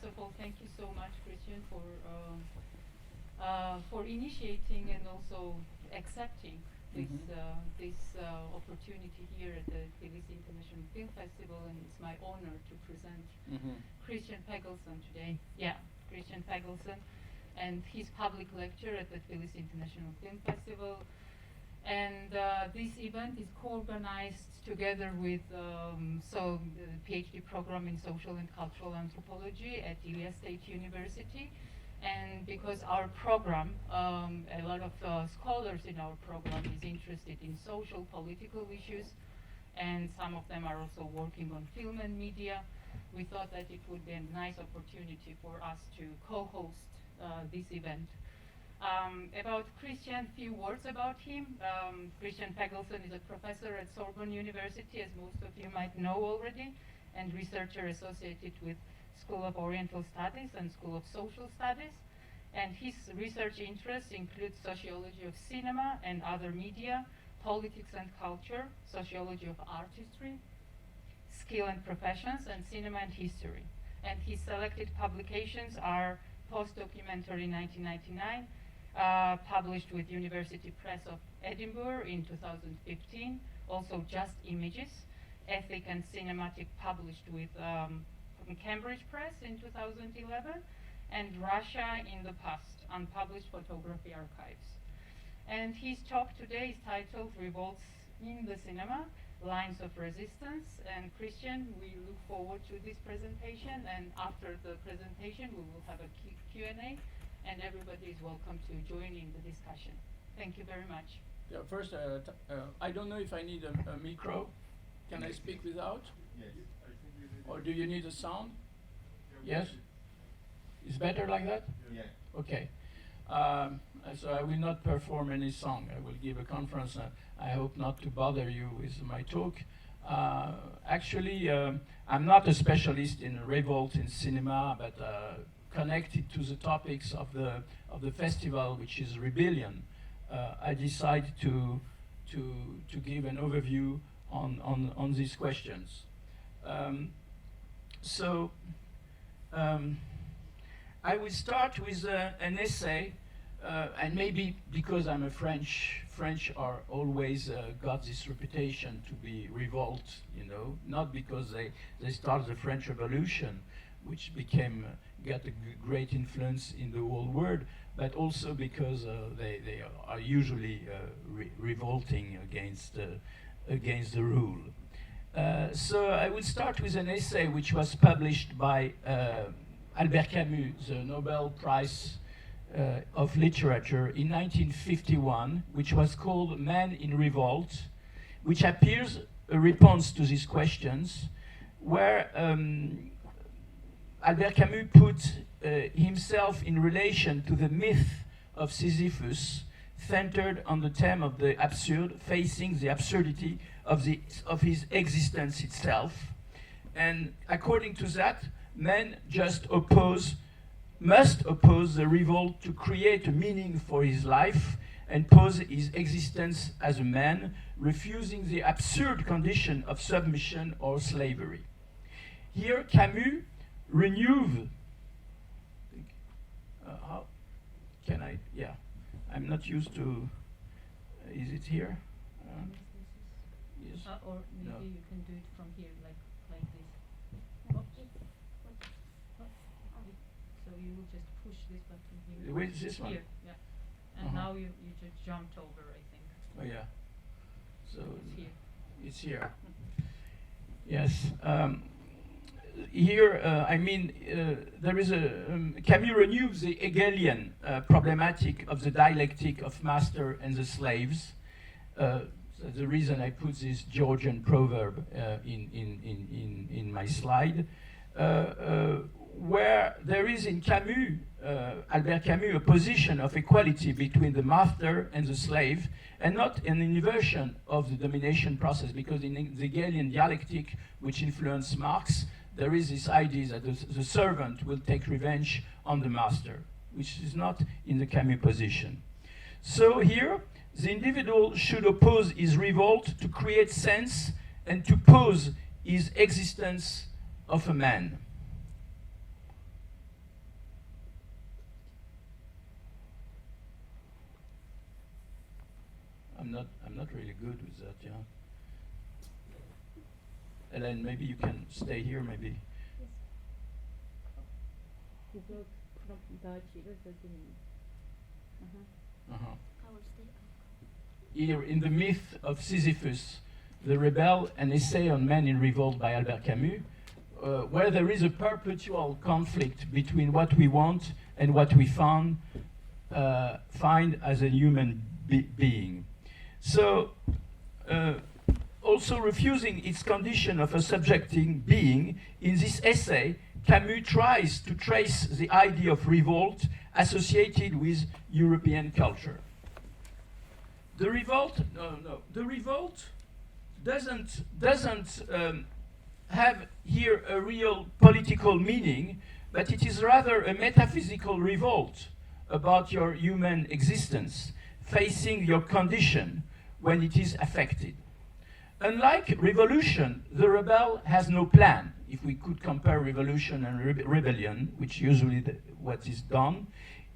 first of all, thank you so much, Kristian, for initiating and also accepting this opportunity here at the Tbilisi International Film Festival, and it's my honor to present Kristian Feigelson today. Yeah, Kristian Feigelson, and his public lecture at the Tbilisi International Film Festival. And this event is co-organized together with the PhD program in social and cultural anthropology at Ilia State University. And because our program, a lot of scholars in our program is interested in social, political issues, and some of them are also working on film and media, we thought that it would be a nice opportunity for us to co-host this event. About Kristian, few words about him. Kristian Feigelson is a professor at Sorbonne University, as most of you might know already, and researcher associated with School of Oriental Studies and School of Social Studies. And his research interests include sociology of cinema and other media, politics and culture, sociology of artistry, skill and professions, and cinema and history. And his selected publications are Post-Documentary 1999, published with University Press of Edinburgh in 2015, also Just Images, Ethic and Cinematic, published with Cambridge Press in 2011, and Russia in the Past, Unpublished Photography Archives. And his talk today is titled Revolts in the Cinema, Lines of Resistance. And Kristian, we look forward to this presentation, and after the presentation we will have a Q&A, and everybody is welcome to join in the discussion. Thank you very much. Yeah, first, I don't know if I need a micro. Can I speak without? Yes. I think you need Or do you need a sound? Yes? It's better like that? Yeah. Okay. So I will not perform any song. I will give a conference. I hope not to bother you with my talk. Actually, I'm not a specialist in revolt in cinema, but connected to the topics of the festival, which is rebellion. I decided to give an overview on these questions. I will start with an essay, and maybe because I'm a French are always got this reputation to be revolt, you know, not because they started the French Revolution, which got a great influence in the whole world, but also because they are usually revolting against the rule. So I will start with an essay which was published by Albert Camus, the Nobel Prize of Literature, in 1951, which was called Man in Revolt, which appears a response to these questions, where Albert Camus put himself in relation to the myth of Sisyphus, centered on the theme of the absurd, facing the absurdity of his existence itself. And according to that, man must oppose the revolt to create a meaning for his life and pose his existence as a man, refusing the absurd condition of submission or slavery. Here, Camus renewed. How can I? Yeah, I'm not used to. Is it here? Yes. Or maybe No. you can do it from here, like this. So you will just push this button here. Wait, this one? Here, yeah. And Uh-huh. now you just jumped over, I think. Oh yeah. So It's here. it's here. Yes. Here, there is Camus renews the Hegelian problematic of the dialectic of master and the slaves. That's the reason I put this Georgian proverb in my slide, where there is in Camus, Albert Camus, a position of equality between the master and the slave, and not an inversion of the domination process, because in the Hegelian dialectic, which influenced Marx, there is this idea that the servant will take revenge on the master, which is not in the Camus position. So here, the individual should oppose his revolt to create sense and to pose his existence of a man. I'm not really good with that. Yeah. Ellen, maybe you can stay here. Maybe. Here, in the myth of Sisyphus, the rebel, an essay on men in revolt by Albert Camus, where there is a perpetual conflict between what we want and what we find as a human being. So, also refusing its condition of a subjecting being, in this essay, Camus tries to trace the idea of revolt associated with European culture. The revolt, the revolt doesn't have here a real political meaning, but it is rather a metaphysical revolt about your human existence, facing your condition when it is affected. Unlike revolution, the rebel has no plan. If we could compare revolution and rebellion, which usually what is done,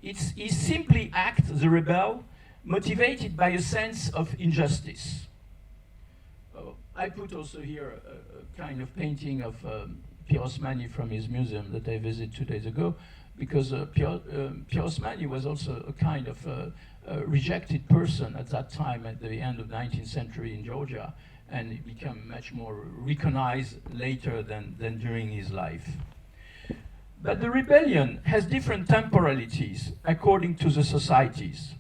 he simply acts, the rebel, motivated by a sense of injustice. I put also here a kind of painting of Pierre Haussmann from his museum that I visited 2 days ago, because Pierre Haussmann was also a kind of rejected person at that time, at the end of the 19th century in Georgia, and he became much more recognized later than during his life. But the rebellion has different temporalities according to the societies.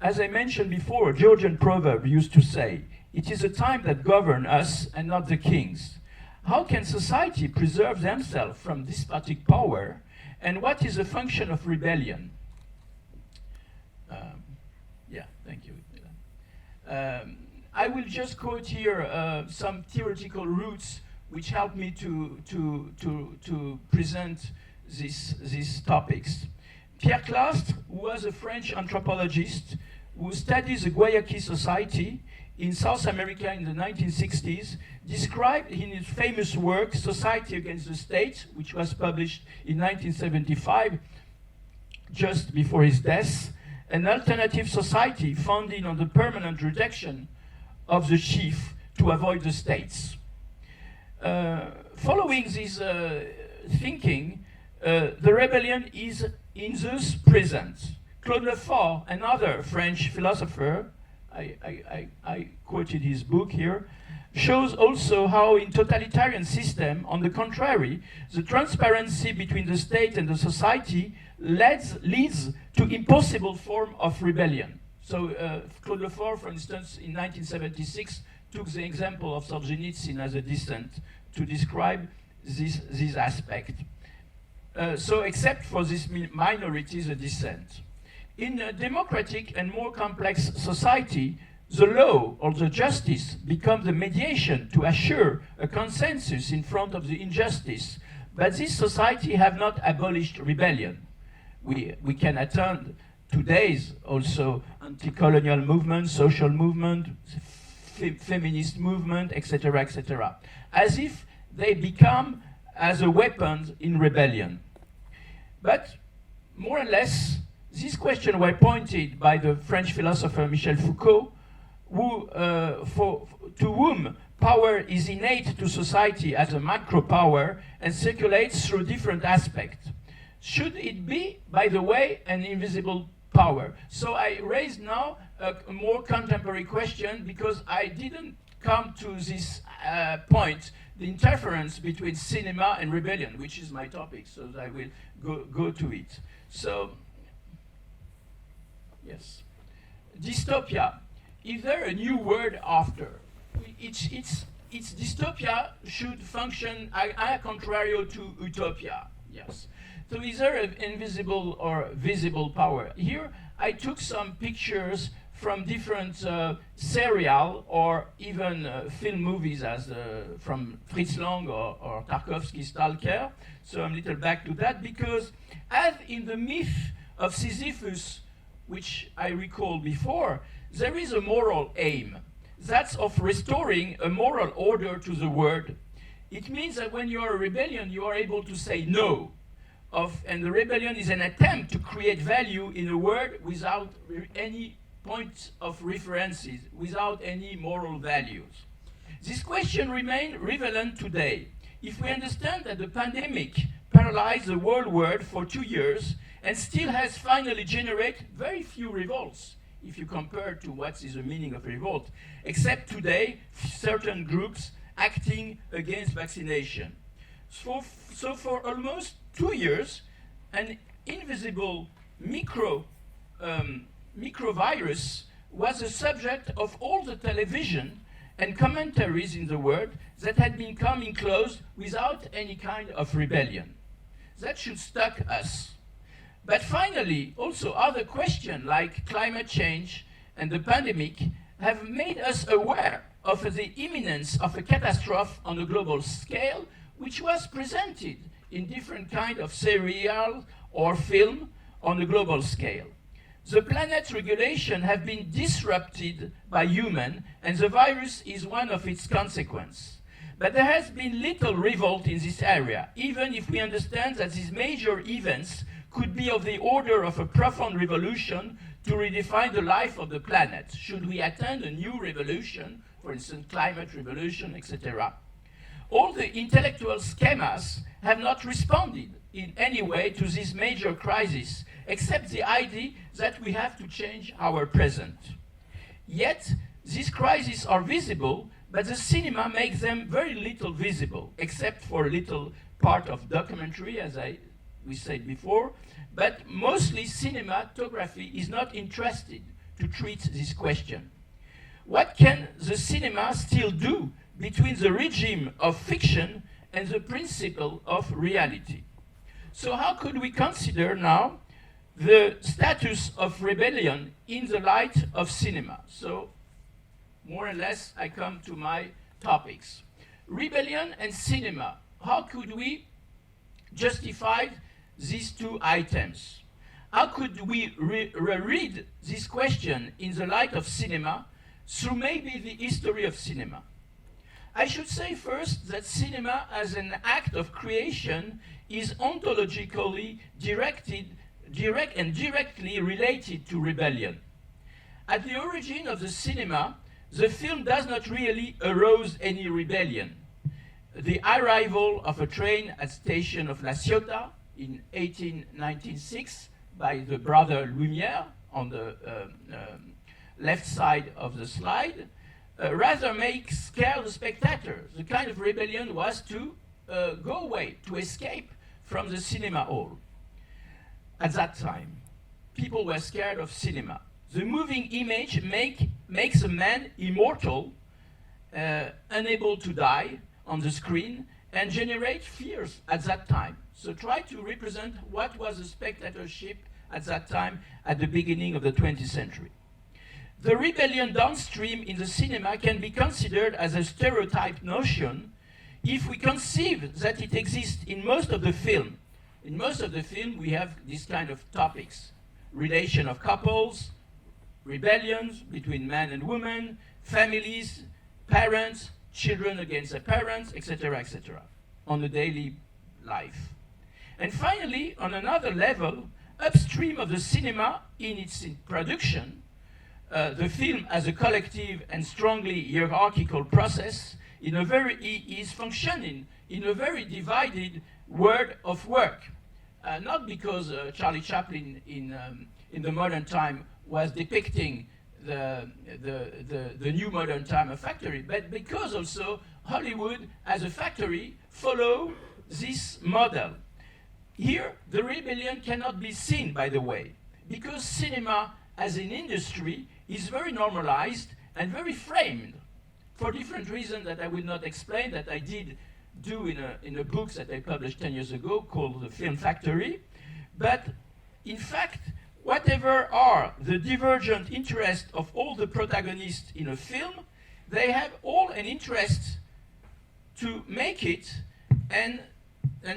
As I mentioned before, a Georgian proverb used to say, "It is a time that governs us and not the kings." How can society preserve themselves from despotic power, and what is the function of rebellion? Yeah, thank you. I will just quote here some theoretical roots which help me to present these topics. Pierre Clastres, who was a French anthropologist who studies the Guayaki society in South America in the 1960s, described in his famous work, Society Against the State, which was published in 1975, just before his death, an alternative society founded on the permanent rejection of the chief to avoid the states. Following this thinking, the rebellion is in thus present. Claude Lefort, another French philosopher, I quoted his book here, shows also how in totalitarian system, on the contrary, the transparency between the state and the society leads to impossible form of rebellion. So Claude Lefort, for instance, in 1976, took the example of Solzhenitsyn as a dissent to describe this aspect. So except for this minority, the dissent. In a democratic and more complex society, the law or the justice becomes the mediation to assure a consensus in front of the injustice. But this society have not abolished rebellion. We can attend today's also anti-colonial movement, social movement, feminist movement, etc., etc., as if they become as a weapon in rebellion. But more or less, these questions were pointed by the French philosopher Michel Foucault, to whom power is innate to society as a macro power and circulates through different aspects. Should it be, by the way, an invisible power? So I raise now a more contemporary question, because I didn't come to this point, the interference between cinema and rebellion, which is my topic, so I will go to it. So, yes. Dystopia. Is there a new word after? It's dystopia should function a contrario to utopia. Yes. So is there an invisible or visible power? Here I took some pictures from different serial or even film movies, as from Fritz Lang or Tarkovsky's Stalker. So I'm a little back to that, because as in the myth of Sisyphus, which I recalled before, there is a moral aim. That's of restoring a moral order to the world. It means that when you are a rebellion, you are able to say no. And the rebellion is an attempt to create value in a world without any points of references without any moral values. This question remains relevant today. If we understand that the pandemic paralyzed the whole world for 2 years and still has finally generated very few revolts, if you compare to what is the meaning of revolt, except today certain groups acting against vaccination. So for almost 2 years, an invisible microvirus was the subject of all the television and commentaries in the world that had been coming close without any kind of rebellion. That should stuck us. But finally, also other questions like climate change and the pandemic have made us aware of the imminence of a catastrophe on a global scale, which was presented in different kind of serial or film on a global scale. The planet's regulation have been disrupted by human, and the virus is one of its consequences. But there has been little revolt in this area, even if we understand that these major events could be of the order of a profound revolution to redefine the life of the planet. Should we attend a new revolution, for instance, climate revolution, etc.? All the intellectual schemas have not responded in any way to this major crisis, except the idea that we have to change our present. Yet, these crises are visible, but the cinema makes them very little visible, except for a little part of documentary, as we said before, but mostly cinematography is not interested to treat this question. What can the cinema still do between the regime of fiction and the principle of reality? So how could we consider now the status of rebellion in the light of cinema? So more or less I come to my topics. Rebellion and cinema. How could we justify these two items? How could we read this question in the light of cinema through maybe the history of cinema? I should say first that cinema as an act of creation is ontologically directly related to rebellion. At the origin of the cinema, the film does not really arouse any rebellion. The arrival of a train at station of La Ciotat in 1896 by the brother Lumière on the left side of the slide rather scare the spectator. The kind of rebellion was to go away, to escape from the cinema hall. At that time, people were scared of cinema. The moving image makes a man immortal, unable to die on the screen, and generate fears at that time. So try to represent what was the spectatorship at that time at the beginning of the 20th century. The rebellion downstream in the cinema can be considered as a stereotype notion if we conceive that it exists in most of the film. In most of the film we have this kind of topics: relation of couples, rebellions between man and woman, families, parents, children against their parents, etc., etc., on the daily life. And finally, on another level, upstream of the cinema in its production, the film as a collective and strongly hierarchical process is functioning in a very divided world of work. Not because Charlie Chaplin in the modern time was depicting the new modern time of factory, but because also Hollywood as a factory follow this model. Here, the rebellion cannot be seen, by the way, because cinema as an industry is very normalized and very framed for different reasons that I will not explain, that I did do in a book that I published 10 years ago called The Film Factory. But in fact, whatever are the divergent interests of all the protagonists in a film, they have all an interest to make it and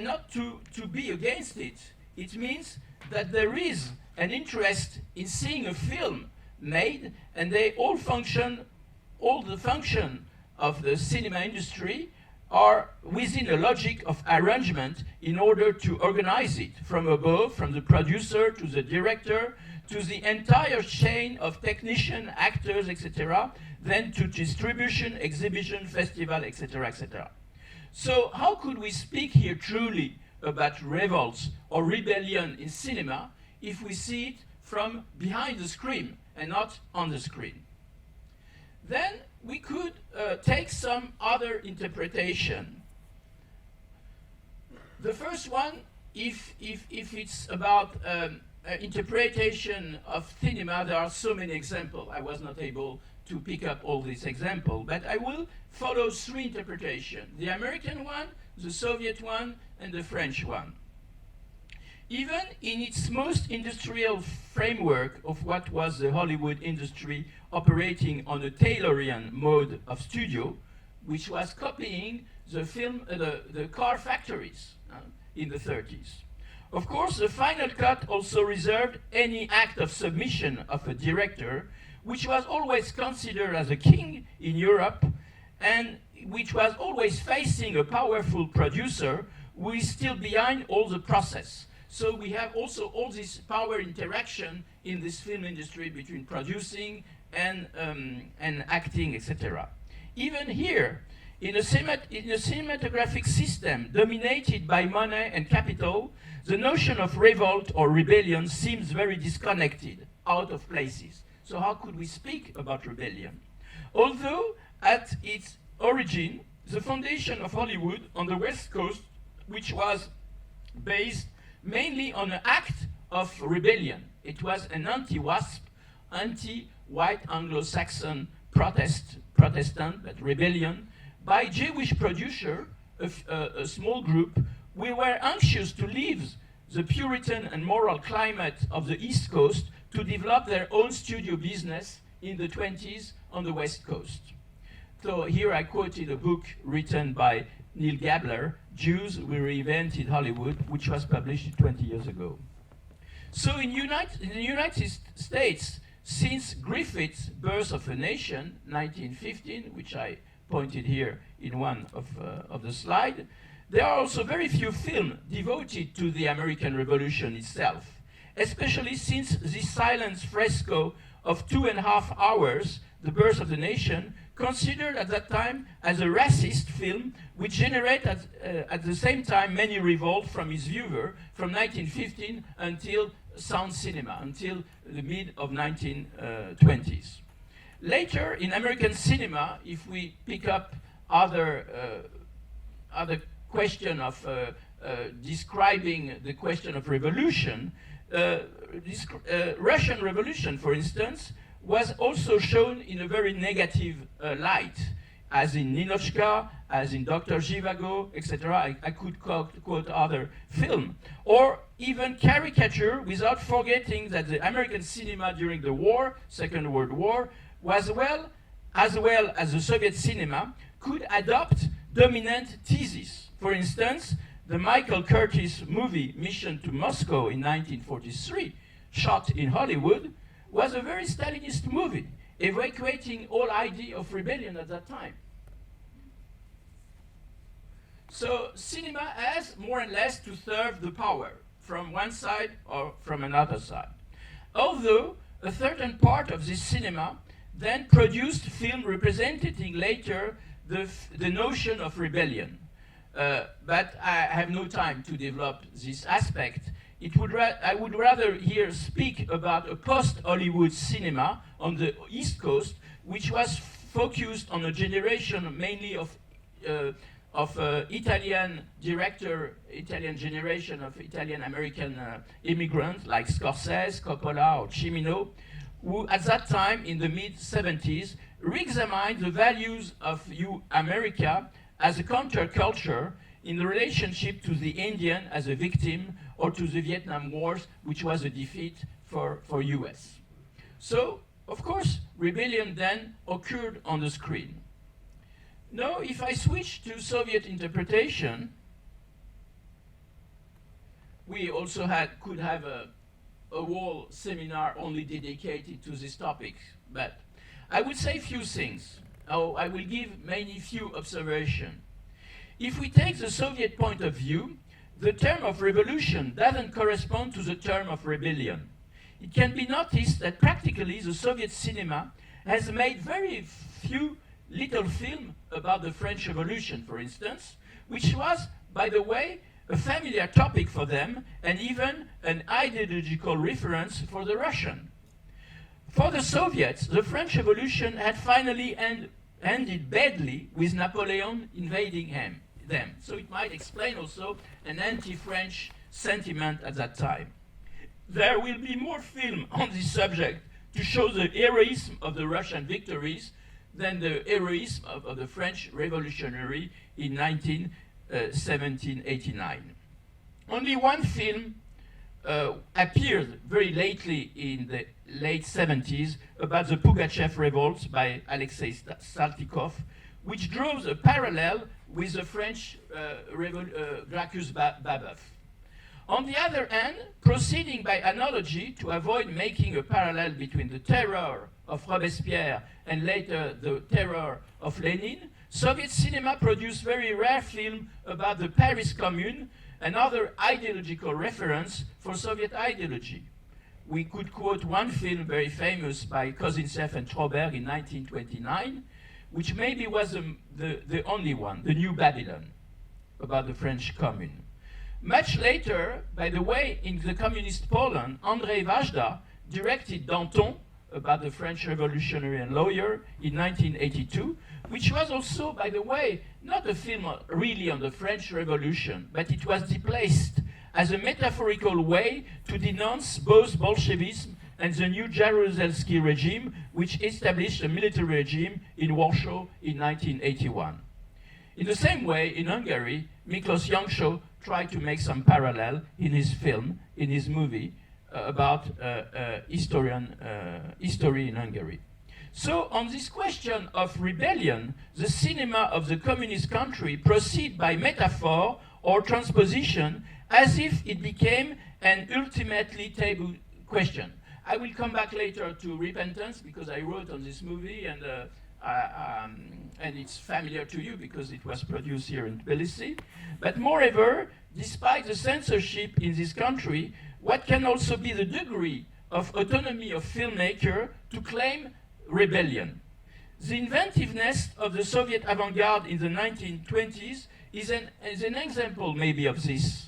not to be against it. It means that there is an interest in seeing a film made, and they all the function of the cinema industry are within a logic of arrangement in order to organize it from above, from the producer to the director, to the entire chain of technicians, actors, etc., then to distribution, exhibition, festival, etc., etc. So how could we speak here truly about revolts or rebellion in cinema if we see it from behind the screen and not on the screen? Then we could take some other interpretation. The first one, if it's about interpretation of cinema, there are so many examples. I was not able to pick up all these examples, but I will follow three interpretations: the American one, the Soviet one, and the French one. Even in its most industrial framework of what was the Hollywood industry operating on a Taylorian mode of studio, which was copying the the car factories in the 30s. Of course, the final cut also reserved any act of submission of a director, which was always considered as a king in Europe, and which was always facing a powerful producer who is still behind all the process. So we have also all this power interaction in this film industry between producing and acting, etc. Even here, in a cinematographic system dominated by money and capital, the notion of revolt or rebellion seems very disconnected, out of places. So how could we speak about rebellion? Although at its origin, the foundation of Hollywood on the West Coast, which was based mainly on an act of rebellion. It was an anti-WASP, anti-white Anglo-Saxon Protestant, but rebellion, by Jewish producer, a small group. We were anxious to leave the Puritan and moral climate of the East Coast to develop their own studio business in the 20s on the West Coast. So here I quoted a book written by Neil Gabler, Jews Who Reinvented Hollywood, which was published 20 years ago. So in the United States, since Griffith's Birth of a Nation, 1915, which I pointed here in one of the slides, there are also very few films devoted to the American Revolution itself, especially since the silent fresco of 2.5 hours, The Birth of the Nation, considered at that time as a racist film, which generated at the same time many revolts from its viewer from 1915 until sound cinema, until the mid of 1920s. Later, in American cinema, if we pick up other question of describing the question of revolution, Russian Revolution, for instance, was also shown in a very negative light, as in Ninochka, as in Dr. Zhivago, etc. I could quote other films. Or even caricature, without forgetting that the American cinema during the war, Second World War, was as well as the Soviet cinema, could adopt dominant theses. For instance, the Michael Curtis movie Mission to Moscow in 1943, shot in Hollywood, was a very Stalinist movie, evacuating all idea of rebellion at that time. So cinema has more and less to serve the power from one side or from another side. Although a certain part of this cinema then produced film representing later the notion of rebellion. But I have no time to develop this aspect. I would rather here speak about a post-Hollywood cinema on the East Coast, which was focused on a generation mainly of Italian generation of Italian-American immigrants like Scorsese, Coppola, or Cimino, who at that time, in the mid-70s, re-examined the values of America as a counterculture in the relationship to the Indian as a victim or to the Vietnam Wars, which was a defeat for US. So, of course, rebellion then occurred on the screen. Now, if I switch to Soviet interpretation, we also could have a whole seminar only dedicated to this topic, but I would say few things. I will give mainly few observations. If we take the Soviet point of view, the term of revolution doesn't correspond to the term of rebellion. It can be noticed that practically the Soviet cinema has made very few little films about the French Revolution, for instance, which was, by the way, a familiar topic for them and even an ideological reference for the Russian. For the Soviets, the French Revolution had finally ended badly with Napoleon invading them. So it might explain also an anti-French sentiment at that time. There will be more film on this subject to show the heroism of the Russian victories than the heroism of the French revolutionary in 1789. Only one film appeared very lately in the late 70s about the Pugachev revolts by Alexei Saltykov, which draws a parallel with the French Gracchus Babeuf. On the other hand, proceeding by analogy to avoid making a parallel between the terror of Robespierre and later the terror of Lenin, Soviet cinema produced very rare films about the Paris Commune and other ideological reference for Soviet ideology. We could quote one film very famous by Kozintsev and Troberg in 1929, which maybe was the only one, The New Babylon, about the French Commune. Much later, by the way, in the communist Poland, Andrzej Wajda directed Danton, about the French revolutionary and lawyer, in 1982, which was also, by the way, not a film really on the French Revolution, but it was displaced as a metaphorical way to denounce both Bolshevism and the new Jaruzelski regime, which established a military regime in Warsaw in 1981. In the same way, in Hungary, Miklos Jancsó tried to make some parallel in his film, in his movie, about history in Hungary. So on this question of rebellion, the cinema of the communist country proceed by metaphor or transposition as if it became an ultimately taboo question. I will come back later to Repentance because I wrote on this movie and it's familiar to you because it was produced here in Tbilisi. But moreover, despite the censorship in this country, what can also be the degree of autonomy of filmmaker to claim rebellion? The inventiveness of the Soviet avant-garde in the 1920s is an example maybe of this.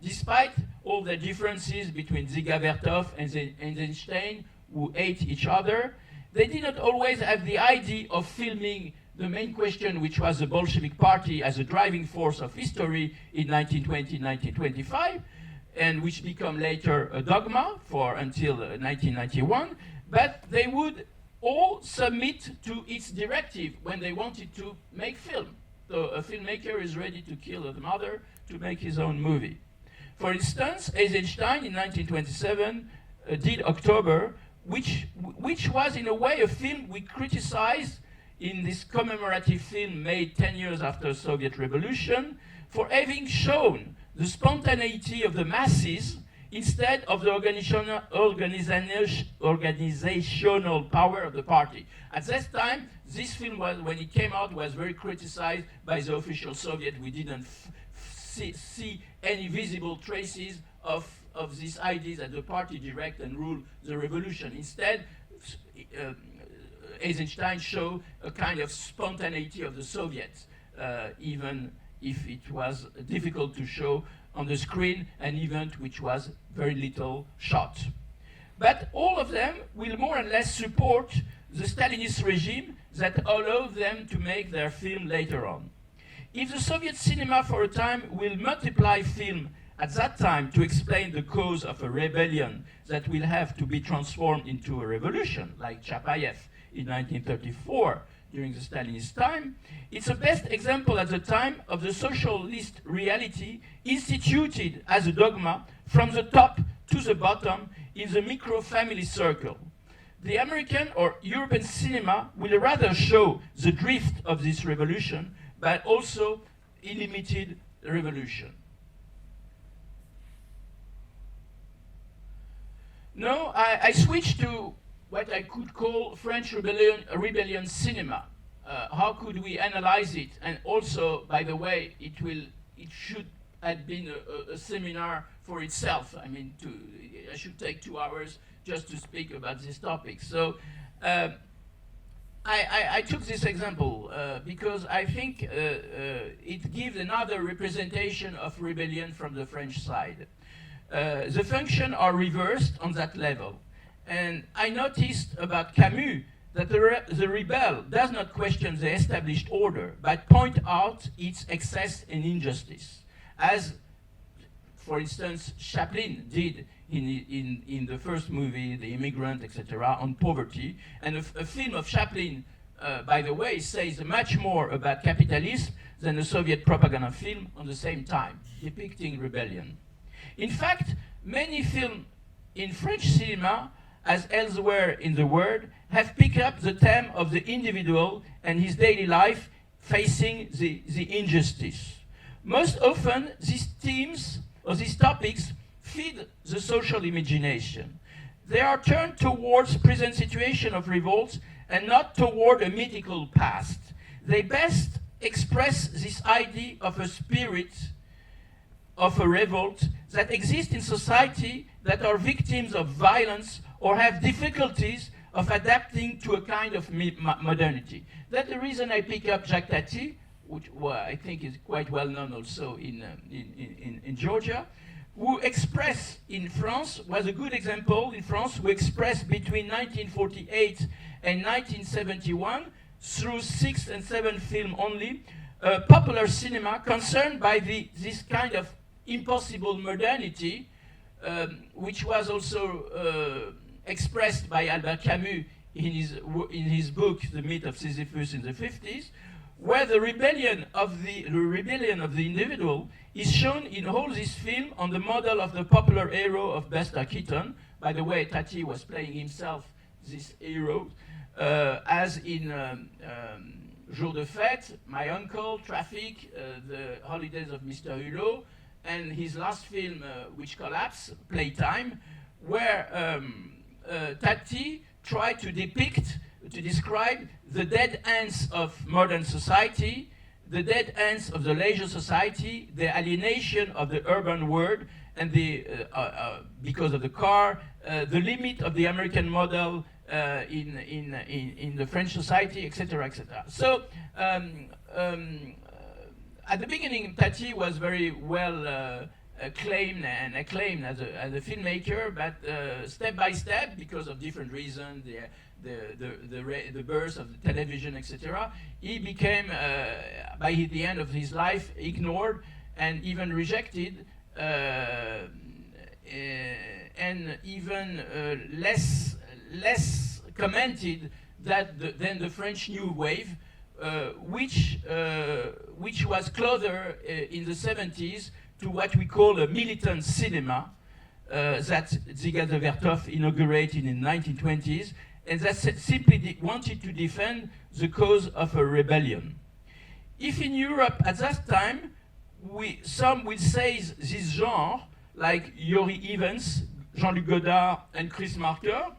Despite all the differences between Dziga Vertov and Eisenstein, who hate each other, they did not always have the idea of filming the main question, which was the Bolshevik Party as a driving force of history in 1920, 1925, and which became later a dogma for until 1991, but they would all submit to its directive when they wanted to make film. So a filmmaker is ready to kill the mother to make his own movie. For instance, Eisenstein in 1927 did October, which was in a way a film we criticized in this commemorative film made 10 years after the Soviet Revolution for having shown the spontaneity of the masses instead of the organizational power of the party. At that time, this film, when it came out, was very criticized by the official Soviet. We didn't see any visible traces of this idea that the party direct and rule the revolution. Instead, Eisenstein showed a kind of spontaneity of the Soviets, even if it was difficult to show on the screen an event which was very little shot. But all of them will more or less support the Stalinist regime that allowed them to make their film later on. If the Soviet cinema for a time will multiply film at that time to explain the cause of a rebellion that will have to be transformed into a revolution, like Chapayev in 1934 during the Stalinist time, it's the best example at the time of the socialist reality instituted as a dogma from the top to the bottom in the micro-family circle. The American or European cinema will rather show the drift of this revolution, but also illimited revolution. Now, I switched to what I could call French rebellion cinema. how could we analyze it? And also, by the way, it should have been a seminar for itself. I mean, I should take 2 hours just to speak about this topic. So I took this example because I think it gives another representation of rebellion from the French side. The functions are reversed on that level. And I noticed about Camus that the rebel does not question the established order, but point out its excess and injustice, as, for instance, Chaplin did in the first movie, The Immigrant, etc., on poverty. And a film of Chaplin, by the way, says much more about capitalism than a Soviet propaganda film on the same time, depicting rebellion. In fact, many films in French cinema, as elsewhere in the world, have picked up the theme of the individual and his daily life facing the injustice. Most often, these themes or these topics feed the social imagination. They are turned towards present situation of revolts and not toward a mythical past. They best express this idea of a spirit of a revolt that exists in society that are victims of violence or have difficulties of adapting to a kind of modernity. That's the reason I pick up Jacques Tati, which I think is quite well known also in Georgia, who expressed in France, was a good example in France, who expressed between 1948 and 1971, through 6 and 7 films only, popular cinema concerned by this kind of impossible modernity, which was also expressed by Albert Camus in his book, The Myth of Sisyphus in the 50s, where the rebellion of the individual is shown in all this film on the model of the popular hero of Buster Keaton. By the way, Tati was playing himself this hero, as in Jour de Fête, My Uncle, Traffic, The Holidays of Mr. Hulot, and his last film, which collapsed, Playtime, where Tati tried to describe the dead ends of modern society, the dead ends of the leisure society, the alienation of the urban world, and because of the car, the limit of the American model in the French society, etc., etc. So at the beginning, Tati was very well acclaimed as a filmmaker, but step by step, because of different reasons, the birth of the television, etc., he became, by the end of his life, ignored and even rejected, and even less commented than the French New Wave, which was closer in the 70s to what we call a militant cinema that Dziga de Vertov inaugurated in the 1920s, and that simply wanted to defend the cause of a rebellion. If in Europe at that time, some will say this genre, like Yori Evans, Jean-Luc Godard, and Chris Marker,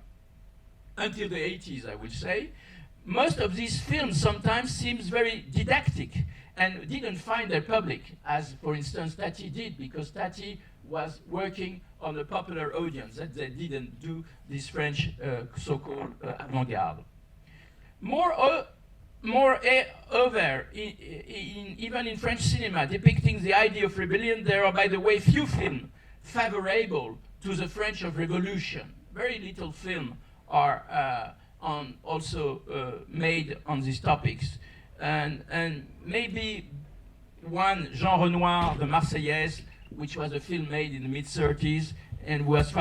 until the 80s, I would say, most of these films sometimes seems very didactic and didn't find their public, as for instance Tati did, because Tati was working on a popular audience that they didn't do this French so-called avant-garde. Moreover, even in French cinema depicting the idea of rebellion, there are, by the way, few films favorable to the French of Revolution. Very little films are also made on these topics. And maybe one, Jean Renoir, The Marseillaise, which was a film made in the mid-30s and was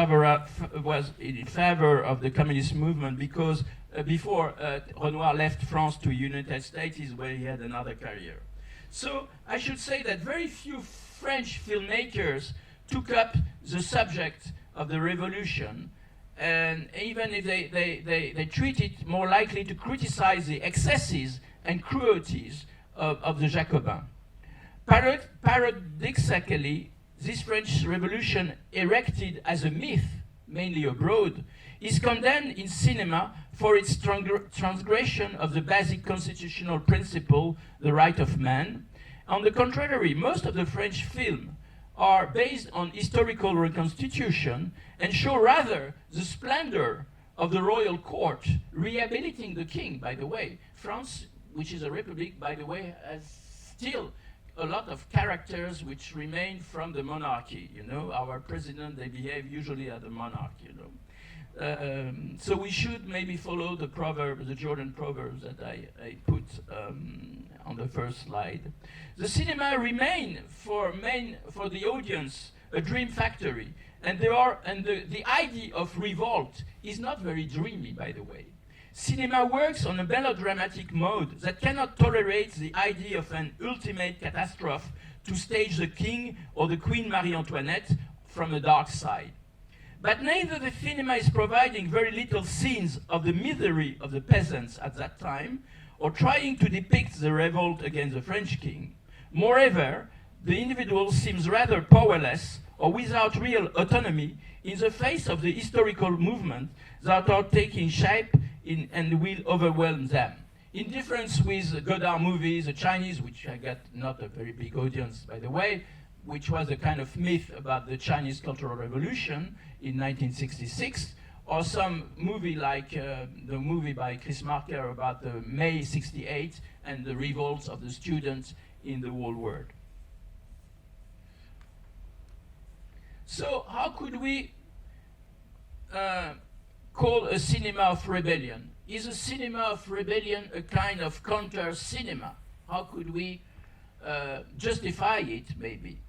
in favor of the communist movement, because before Renoir left France to United States is where he had another career. So I should say that very few French filmmakers took up the subject of the revolution, and even if they treat it more likely to criticize the excesses and cruelties of the Jacobins. Paradoxically, this French Revolution, erected as a myth mainly abroad, is condemned in cinema for its transgression of the basic constitutional principle, the right of man. On the contrary, most of the French films are based on historical reconstitution and show rather the splendor of the royal court, rehabilitating the king, by the way. France, which is a republic, by the way, has still a lot of characters which remain from the monarchy. You know, our president, they behave usually as a monarch, you know. So we should maybe follow the proverb, the Jordan proverbs that I put on the first slide. The cinema remain for the audience a dream factory, and the idea of revolt is not very dreamy, by the way. Cinema works on a melodramatic mode that cannot tolerate the idea of an ultimate catastrophe to stage the king or the Queen Marie Antoinette from the dark side. But neither the cinema is providing very little scenes of the misery of the peasants at that time, or trying to depict the revolt against the French king. Moreover, the individual seems rather powerless or without real autonomy in the face of the historical movement that are taking shape and will overwhelm them. In difference with Godard movies, the Chinese, which I got not a very big audience, by the way, which was a kind of myth about the Chinese Cultural Revolution in 1966, or some movie like the movie by Chris Marker about the May 68 and the revolts of the students in the whole world. So how could we call a cinema of rebellion? Is a cinema of rebellion a kind of counter-cinema? How could we justify it, maybe?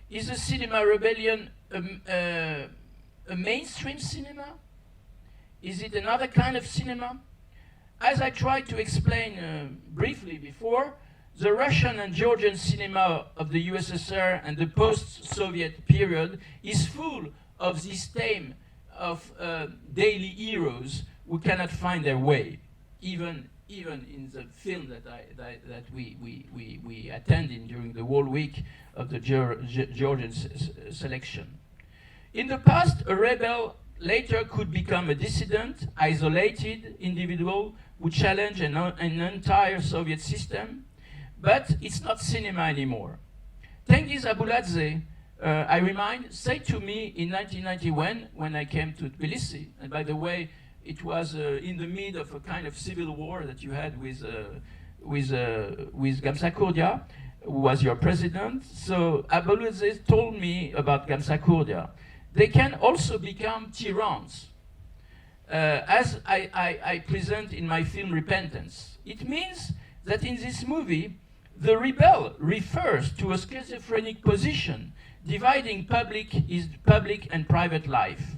Is a cinema rebellion a mainstream cinema? Is it another kind of cinema? As I tried to explain briefly before, the Russian and Georgian cinema of the USSR and the post-Soviet period is full of this theme of daily heroes who cannot find their way, even in the film that we attended during the whole week of the Georgian selection. In the past, a rebel later could become a dissident, isolated individual who challenged an entire Soviet system, but it's not cinema anymore. Tengiz Abuladze, I remind, said to me in 1991 when I came to Tbilisi, and by the way, it was in the mid of a kind of civil war that you had with Gamsa Kurdia, who was your president. So Abuladze told me about Gamsa Kurdia. They can also become tyranns, as I present in my film Repentance. It means that in this movie, the rebel refers to a schizophrenic position dividing public and private life.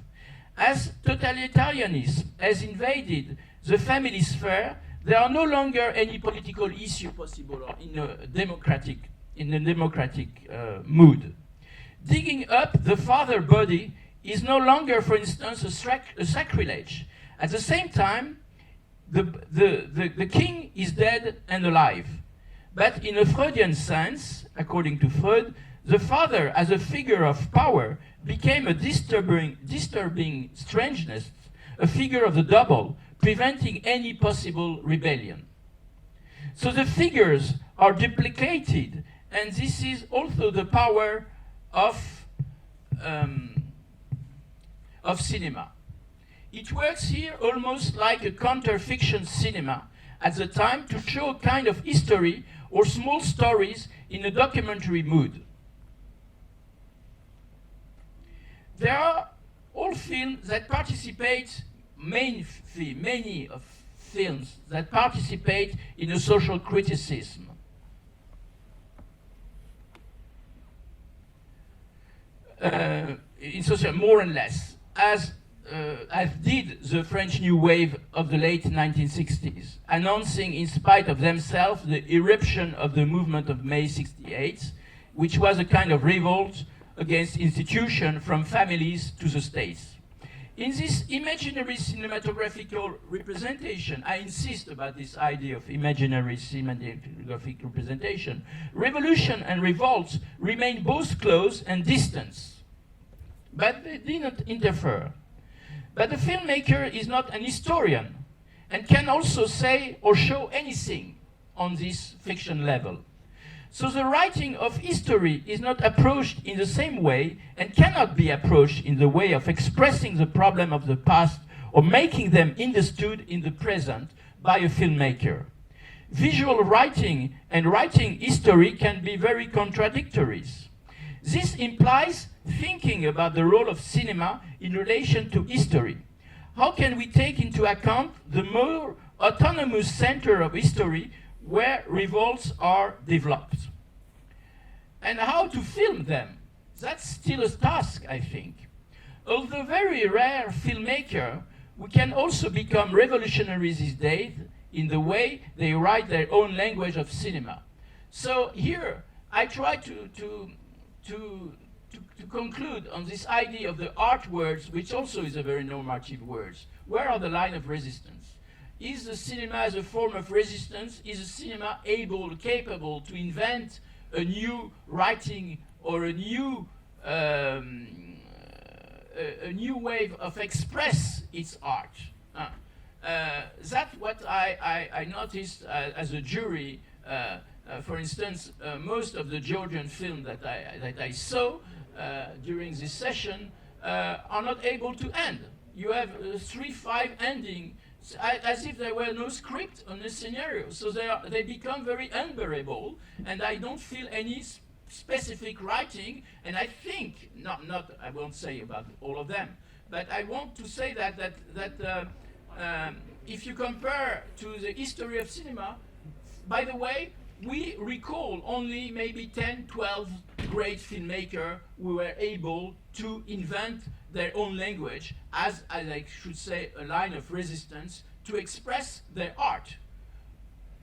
As totalitarianism has invaded the family sphere, there are no longer any political issue possible in a democratic mood. Digging up the father body is no longer, for instance, a sacrilege. At the same time, the king is dead and alive. But in a Freudian sense, according to Freud, the father as a figure of power became a disturbing strangeness, a figure of the double, preventing any possible rebellion. So the figures are duplicated, and this is also the power of cinema. It works here almost like a counter-fiction cinema at the time to show a kind of history or small stories in a documentary mood. There are all films that participate, many of films that participate in a social criticism. In social, more and less, as did the French New Wave of the late 1960s, announcing in spite of themselves the eruption of the movement of May 68, which was a kind of revolt against institution from families to the states. In this imaginary cinematographical representation, I insist about this idea of imaginary cinematographic representation, revolution and revolts remain both close and distant, but they did not interfere. But the filmmaker is not an historian and can also say or show anything on this fiction level. So the writing of history is not approached in the same way and cannot be approached in the way of expressing the problem of the past or making them understood in the present by a filmmaker. Visual writing and writing history can be very contradictory. This implies thinking about the role of cinema in relation to history. How can we take into account the more autonomous center of history where revolts are developed? And how to film them? That's still a task, I think. Although very rare filmmaker, we can also become revolutionaries these days in the way they write their own language of cinema. So here, I try to conclude on this idea of the art words, which also is a very normative word. Where are the line of resistance? Is the cinema as a form of resistance? Is the cinema able, capable to invent a new writing or a new wave of express its art? That's what I noticed as a jury. For instance, most of the Georgian film that I saw during this session are not able to end. You have 3-5 ending, as if there were no script on the scenario. So they become very unbearable, and I don't feel any specific writing. And I think I won't say about all of them, but I want to say that if you compare to the history of cinema, by the way, we recall only maybe 10, 12 great filmmakers who were able to invent their own language as I should say, a line of resistance to express their art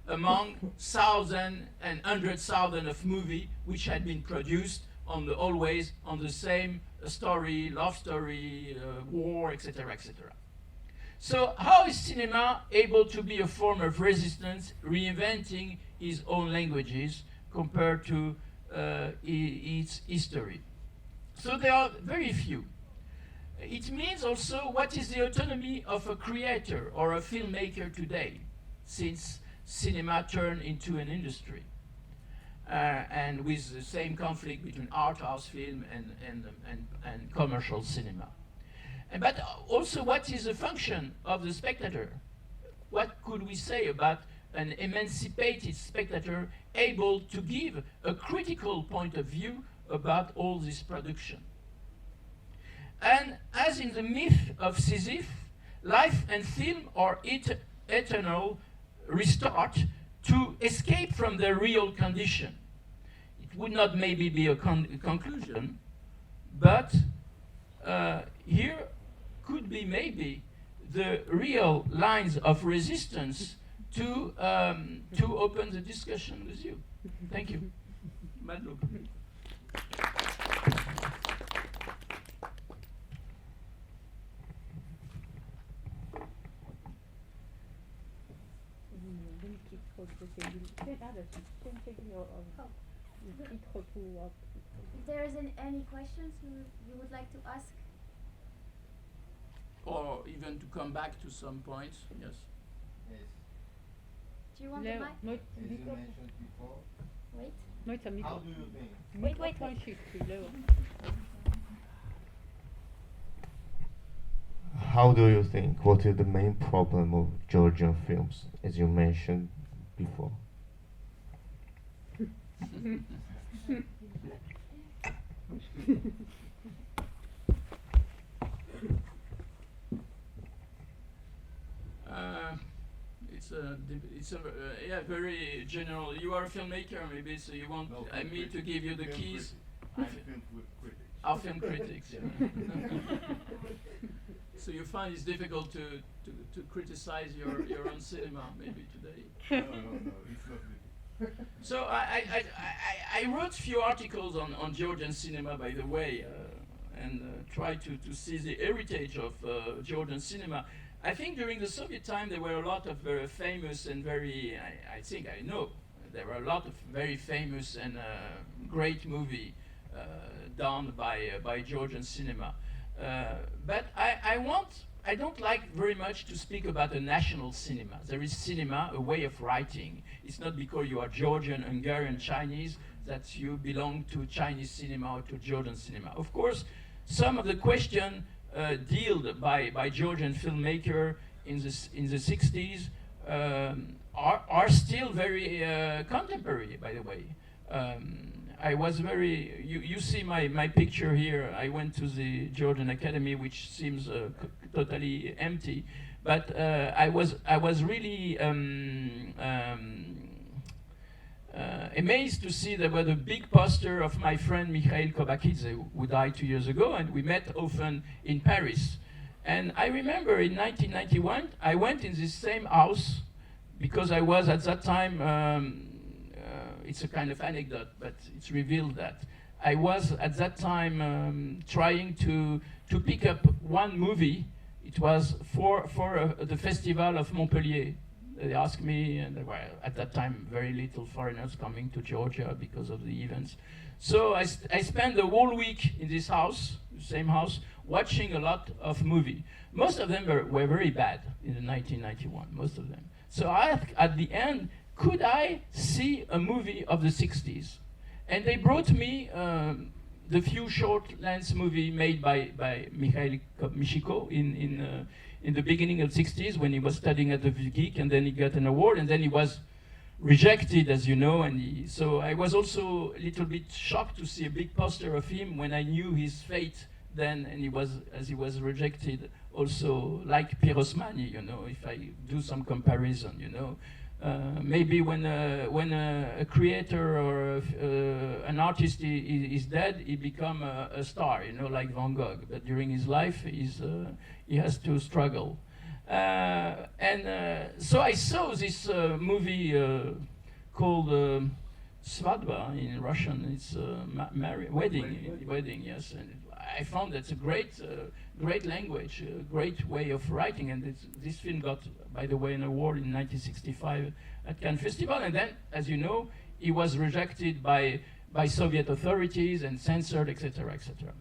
among thousands and hundreds of thousands of movies which had been produced always on the same story, love story, war, etc., etc. So how is cinema able to be a form of resistance, reinventing its own languages compared to its history? So there are very few. It means also what is the autonomy of a creator or a filmmaker today, since cinema turned into an industry, and with the same conflict between art house film and commercial cinema. But also, what is the function of the spectator? What could we say about an emancipated spectator able to give a critical point of view about all this production? And as in the myth of Sisyphe, life and film are eternal restart to escape from their real condition. It would not maybe be a conclusion, but here could be maybe the real lines of resistance to open the discussion with you. Thank you. Madlouk. If there isn't any questions you would like to ask? Or even to come back to some points, yes. Yes. Do you want the mic? As you mentioned before, Wait. how do you think? Wait. How do you think? What is the main problem of Georgian films, as you mentioned before? It's a very general. You are a filmmaker, maybe, so you want me to give you the keys. I'm film critics. Our film critics. Yeah. So you find it's difficult to criticize your own cinema, maybe today. No, it's not difficult. So I wrote a few articles on Georgian cinema, by the way, and tried to see the heritage of Georgian cinema. I think during the Soviet time there were a lot of very famous and I know there were a lot of very famous and great movies done by Georgian cinema. But I don't like very much to speak about a national cinema. There is cinema, a way of writing. It's not because you are Georgian, Hungarian, Chinese that you belong to Chinese cinema or to Georgian cinema. Of course, some of the questions dealt by Georgian filmmaker in the 60s are still very contemporary, by the way. I was very, you see my picture here. I went to the Georgian Academy, which seems totally empty, but I was really amazed to see there was a big poster of my friend Mikhail Kobakidze, who died 2 years ago, and we met often in Paris. And I remember in 1991, I went in this same house because I was at that time, it's a kind of anecdote, but it's revealed that I was at that time trying to pick up one movie. It was for the festival of Montpellier. They asked me, and there were at that time very little foreigners coming to Georgia because of the events. So I spent the whole week in this house, the same house, watching a lot of movies. Most of them were very bad in the 1991, most of them. So at the end, could I see a movie of the 60s? And they brought me the few short length movie made by Mikhail Mishiko in the beginning of the 60s when he was studying at the Geek, and then he got an award, and then he was rejected, as you know, and so I was also a little bit shocked to see a big poster of him when I knew his fate then, and he was rejected also like Pirosmani, you know, if I do some comparison, you know. Maybe when a creator or an artist is dead, he become a star, you know, like Van Gogh. But during his life, he has to struggle. So I saw this movie called Svadba in Russian. It's wedding, yes. And I found that's a great language, a great way of writing. And this film got, by the way, an award in 1965 at Cannes Festival. And then, as you know, he was rejected by Soviet authorities and censored, etc., etc.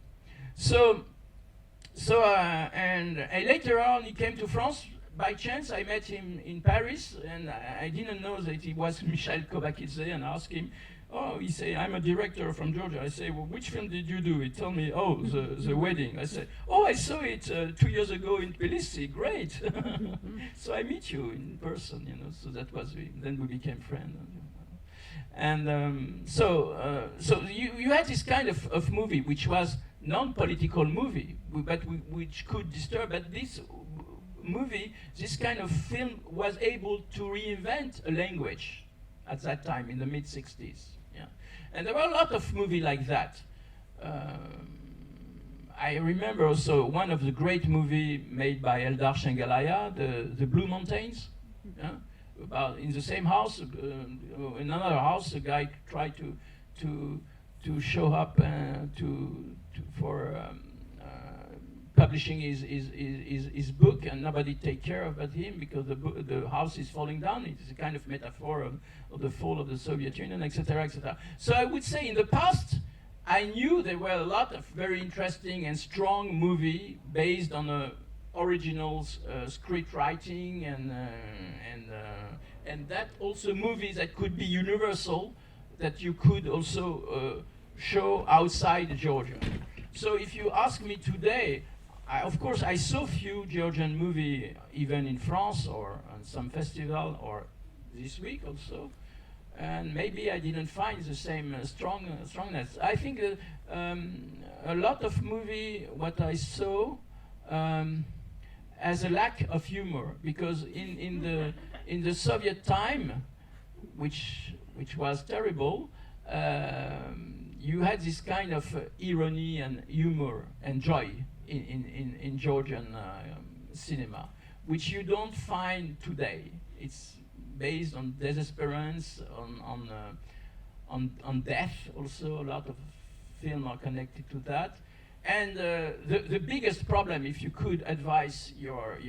And later on, he came to France. By chance, I met him in Paris, and I didn't know that he was Mikhail Kobakidze, and I asked him, oh, he said, I'm a director from Georgia. I say, well, which film did you do? He told me, oh, the wedding. I said, oh, I saw it 2 years ago in Tbilisi. Great. So I meet you in person, you know. So that was, then we became friends. And so you had this kind of movie, which was non-political movie, but which could disturb. But this movie, this kind of film, was able to reinvent a language at that time in the mid-60s. Yeah. And there were a lot of movies like that. I remember also one of the great movies made by Eldar Shengalaya, the Blue Mountains. Yeah? About in the same house, in another house, a guy tried to show up for publishing his book, and nobody take care of him because the house is falling down. It's a kind of metaphor of the fall of the Soviet Union, etc., etc. So I would say in the past, I knew there were a lot of very interesting and strong movies based on original script writing and that also movies that could be universal, that you could also show outside Georgia. So if you ask me today, of course, I saw few Georgian movies, even in France or on some festival, or this week also, and maybe I didn't find the same strongness. I think a lot of movie, what I saw, has a lack of humor, because in the Soviet time, which was terrible, you had this kind of irony and humor and joy in Georgian cinema, which you don't find today. It's based on desesperance, on death. Also, a lot of films are connected to that. And the biggest problem, if you could advise your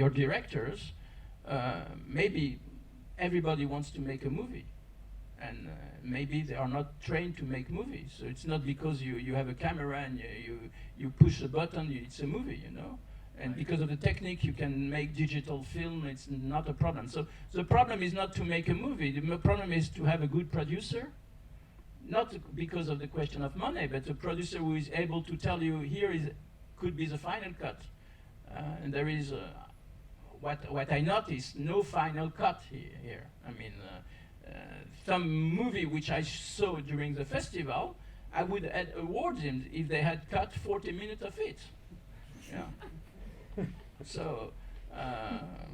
directors, maybe everybody wants to make a movie. and maybe they are not trained to make movies. So it's not because you have a camera and you push a button, it's a movie, you know. And because of the technique, you can make digital film. It's not a problem. So the problem is not to make a movie. The problem is to have a good producer. Not because of the question of money, but a producer who is able to tell you could be the final cut. And there is what I noticed, no final cut here. I mean, some movie which I saw during the festival, I would award them if they had cut 40 minutes of it. Yeah. So,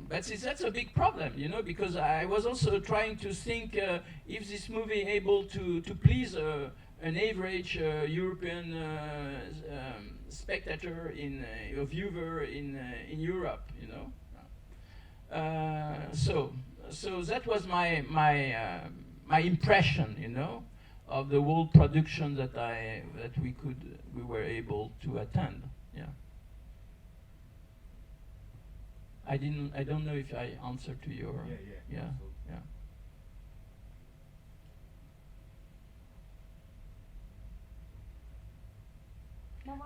that's a big problem, you know, because I was also trying to think if this movie able to please an average European spectator a viewer in Europe, you know. So that was my impression, you know, of the whole production that we were able to attend. Yeah. I don't know if I answered to your. Yeah.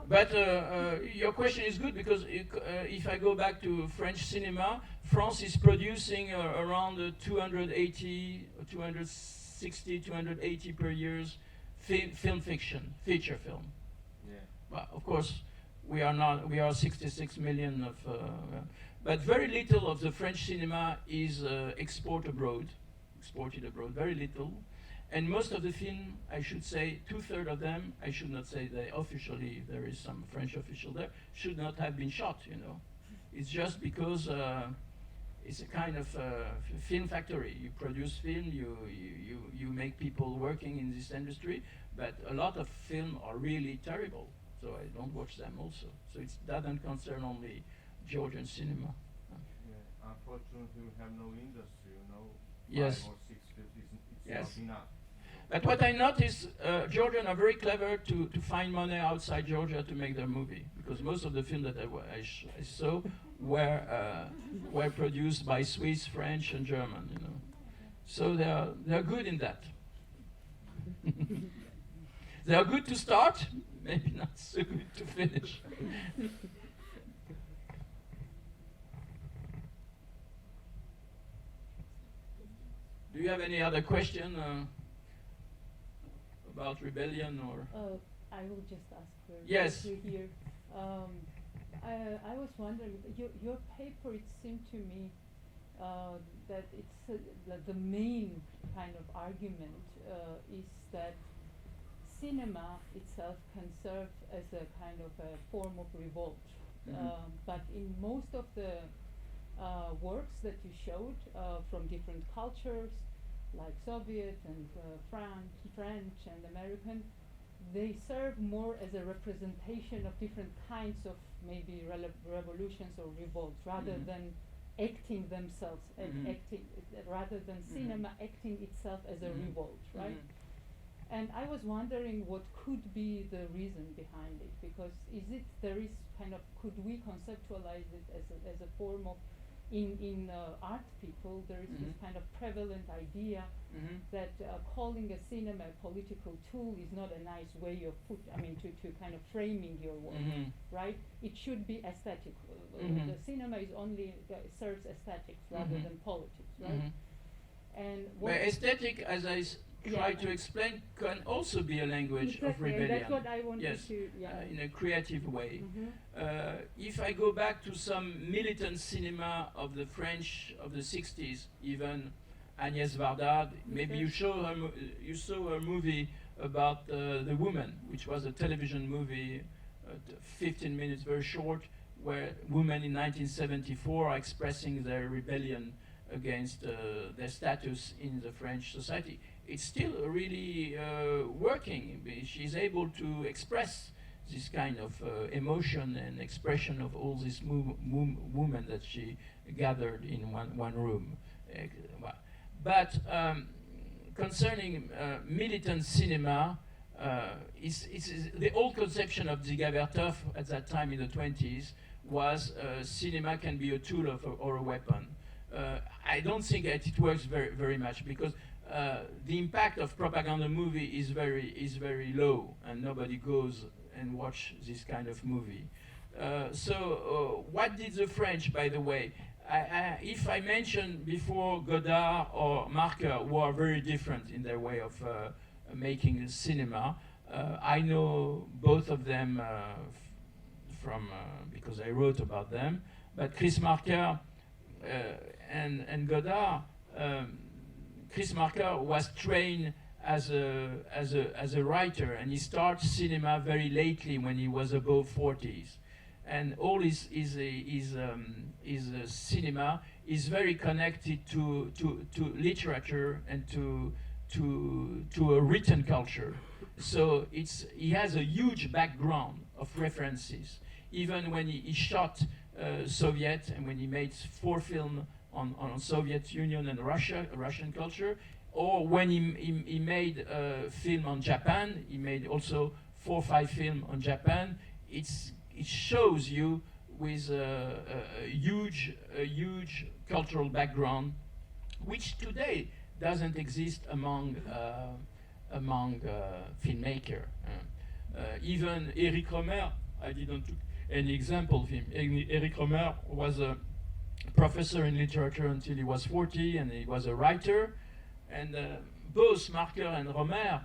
But your question is good because if I go back to French cinema, France is producing around 280, 260, 280 per year film fiction, feature film. Yeah. Well, of course, we are 66 million of, but very little of the French cinema is exported abroad, very little. And most of the film, I should say, 2/3 of them, I should not say they officially, there is some French official there, should not have been shot, you know. It's just because it's a kind of film factory. You produce film, you make people working in this industry, but a lot of film are really terrible, so I don't watch them also. So it doesn't concern only Georgian cinema. Yeah, unfortunately, we have no industry, you know. Yes. 5 or 6 films, it's Yes. not enough. But what I noticed, Georgians are very clever to find money outside Georgia to make their movie, because most of the films that I saw were produced by Swiss, French, and German, you know. So they are good in that. They are good to start, maybe not so good to finish. Do you have any other question about rebellion or? I will just ask for Yes. you here. I was wondering, your paper, it seemed to me that it's the main kind of argument is that cinema itself can serve as a kind of a form of revolt. But in most of the works that you showed from different cultures, like Soviet and French and American, they serve more as a representation of different kinds of maybe revolutions or revolts, rather than acting themselves, rather than cinema acting itself as a revolt, right? And I was wondering what could be the reason behind it, because could we conceptualize it as a form of, in art people, there is this kind of prevalent idea that calling a cinema a political tool is not a nice way of to kind of framing your work, right? It should be aesthetic. The cinema is only serves aesthetics rather than politics, right? And but aesthetic, as I try to explain, can also be a language of rebellion. That's what I wanted to. In a creative way. If I go back to some militant cinema of the French of the 60s, even Agnès Varda, maybe you saw a movie about the woman, which was a television movie, 15 minutes, very short, where women in 1974 are expressing their rebellion against their status in the French society. It's still really working. She's able to express this kind of emotion and expression of all these women that she gathered in one room. But concerning militant cinema, it's the old conception of Dziga Vertov at that time in the 20s was cinema can be a tool or a weapon. I don't think that it works very much, because the impact of propaganda movie is very low, and nobody goes and watch this kind of movie. What did the French, by the way? If I mentioned before Godard or Marker, who are very different in their way of making cinema, I know both of them from because I wrote about them. But Chris Marker and Godard, Chris Marker was trained as a writer, and he started cinema very lately when he was above 40s. And all his cinema is very connected to literature and to a written culture. So he has a huge background of references. Even when he shot Soviet, and when he made 4 films on Soviet Union and Russian culture, or when he made a film on Japan, he made also 4 or 5 films on Japan. It shows you with a huge cultural background, which today doesn't exist among filmmakers. Even Eric Romer, I didn't took any example of him. Eric Romer was a professor in literature until he was 40, and he was a writer. And both Marker and Romer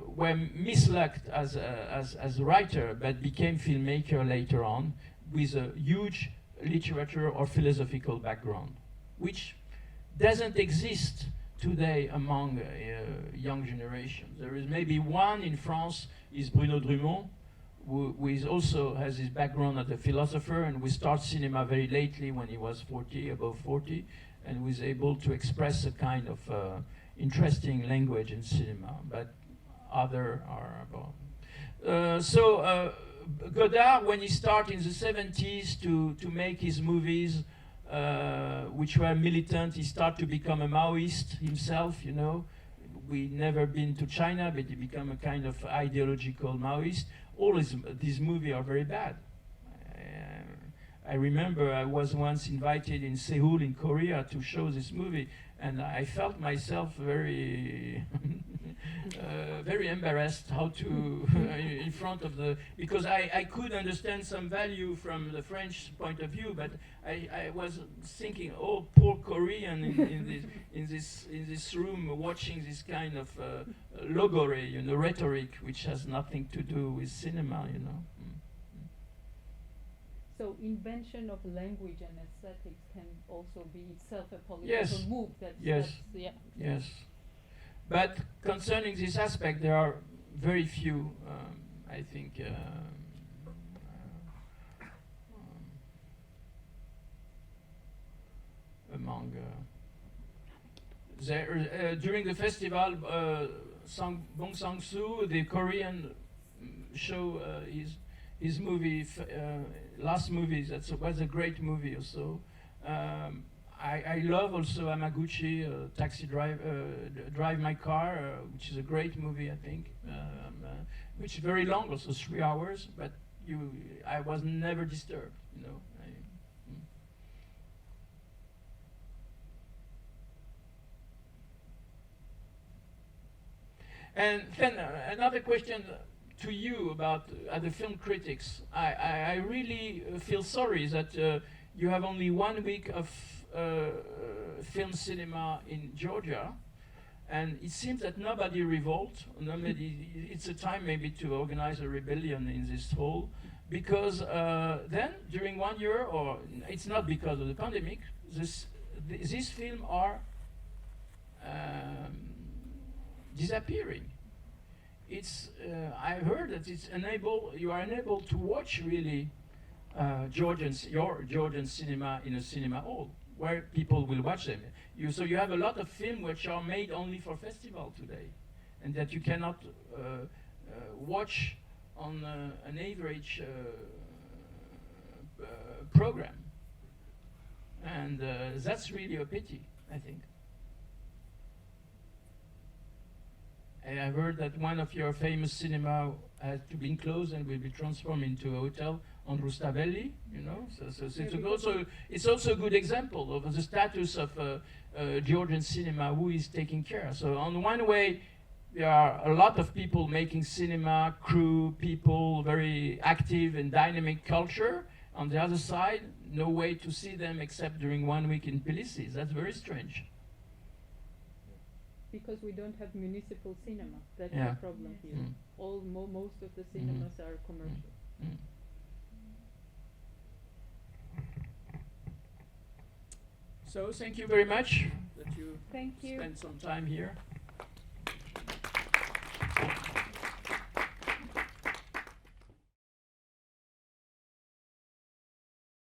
were mislucked as a writer, but became filmmaker later on with a huge literature or philosophical background, which doesn't exist today among young generations. There is maybe one in France, is Bruno Drummond, who is also has his background as a philosopher, and we start cinema very lately when he was 40, above 40, and was able to express a kind of interesting language in cinema, but other are about. Godard, when he started in the 70s to make his movies, which were militant, he started to become a Maoist himself, you know. We never been to China, but he became a kind of ideological Maoist. All these movies are very bad. I remember I was once invited in Seoul in Korea to show this movie, and I felt myself very very embarrassed how to in front of because I could understand some value from the French point of view, but I was thinking, oh, poor Korean in this room watching this kind of logorrhea, you know, rhetoric, which has nothing to do with cinema, you know. So invention of language and aesthetics can also be itself a political move. Yes. But concerning this aspect, there are very few, I think, among during the festival, Bong Sang-soo, the Korean, show his movie, last movie. That was a great movie also. I love also Hamaguchi, Taxi Drive My Car, which is a great movie, I think, which is very long, also 3 hours, but I was never disturbed, you know. And then another question to you about the film critics. I really feel sorry that you have only 1 week of film cinema in Georgia, and it seems that nobody revolt. It's a time maybe to organize a rebellion in this hall, because then during 1 year, or it's not because of the pandemic, these films are disappearing. I heard that you are unable to watch really your Georgian cinema in a cinema hall where people will watch them. So you have a lot of films which are made only for festival today, and that you cannot watch on an average program. And that's really a pity, I think. And I've heard that one of your famous cinema has to be closed and will be transformed into a hotel on Rustavelli, you know. So it's also a good example of the status of Georgian cinema, who is taking care. So on one way, there are a lot of people making cinema, crew, people, very active and dynamic culture. On the other side, no way to see them except during 1 week in Tbilisi. That's very strange. Because we don't have municipal cinema. That's Yeah. the problem here. Mm. Most of the cinemas are commercial. Mm. So thank you very much that you Thank you. spent some time here.